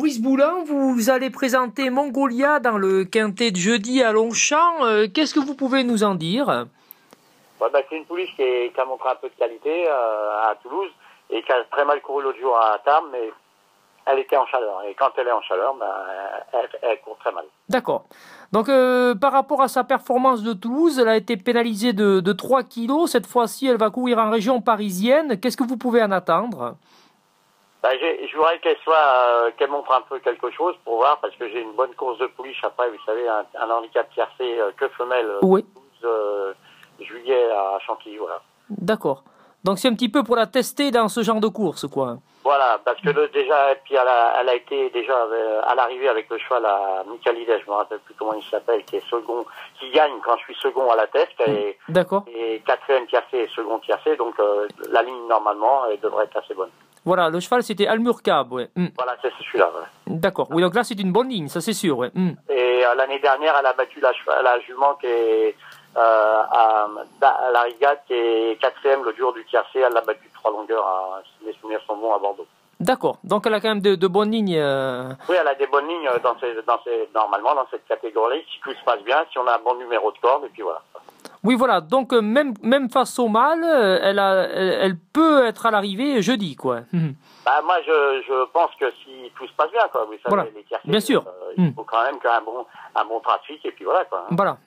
Louise Boulin, vous allez présenter Mongolia dans le quintet de jeudi à Longchamp. Qu'est-ce que vous pouvez nous en dire? C'est une pouliche qui a montré un peu de qualité à Toulouse et qui a très mal couru l'autre jour à Tarbes, mais elle était en chaleur. Et quand elle est en chaleur, elle court très mal. D'accord. Donc par rapport à sa performance de Toulouse, elle a été pénalisée de 3 kilos. Cette fois-ci, elle va courir en région parisienne. Qu'est-ce que vous pouvez en attendre? Je voudrais qu'elle montre un peu quelque chose pour voir, parce que j'ai une bonne course de pouliche. Après, vous savez, un handicap tiercé que femelle, Oui. 12 juillet à Chantilly, voilà. D'accord. Donc c'est un petit peu pour la tester dans ce genre de course, quoi. Voilà, parce que déjà, puis elle a été déjà à l'arrivée avec le cheval à Michalideh, je me rappelle plus comment il s'appelle, qui est second, qui gagne quand je suis second à la test, D'accord. Et quatrième tiercé et second tiercé, donc la ligne normalement elle devrait être assez bonne. Voilà, le cheval c'était Almurcab, ouais. Voilà, c'est celui-là. Ouais. D'accord. Oui, donc là c'est une bonne ligne, ça c'est sûr, ouais. Et l'année dernière, elle a battu la jument qui est à la Rigade, qui est quatrième le jour du tiercé. Elle l'a battu de 3 longueurs, si mes souvenirs sont bons, à Bordeaux. D'accord. Donc elle a quand même de bonnes lignes. Oui, elle a des bonnes lignes normalement dans cette catégorie. Si tout se passe bien, si on a un bon numéro de corde, et puis voilà. Oui, voilà. Donc même face au mâle, elle peut être à l'arrivée jeudi, quoi. Moi, je pense que si tout se passe bien, quoi. Vous savez, voilà. les tiercés, bien sûr. Il faut quand même qu'un bon trafic, et puis voilà, quoi. Voilà.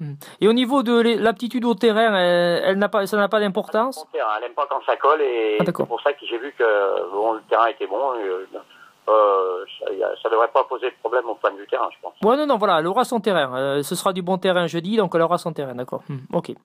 Et au niveau de l'aptitude au terrain, ça n'a pas d'importance? Elle n'aime pas quand ça colle, et c'est pour ça que j'ai vu que le terrain était bon. Ça devrait pas poser de problème au point de vue terrain, je pense. Ouais, non, voilà, elle aura son terrain. Ce sera du bon terrain jeudi, donc elle aura son terrain, d'accord. Ok.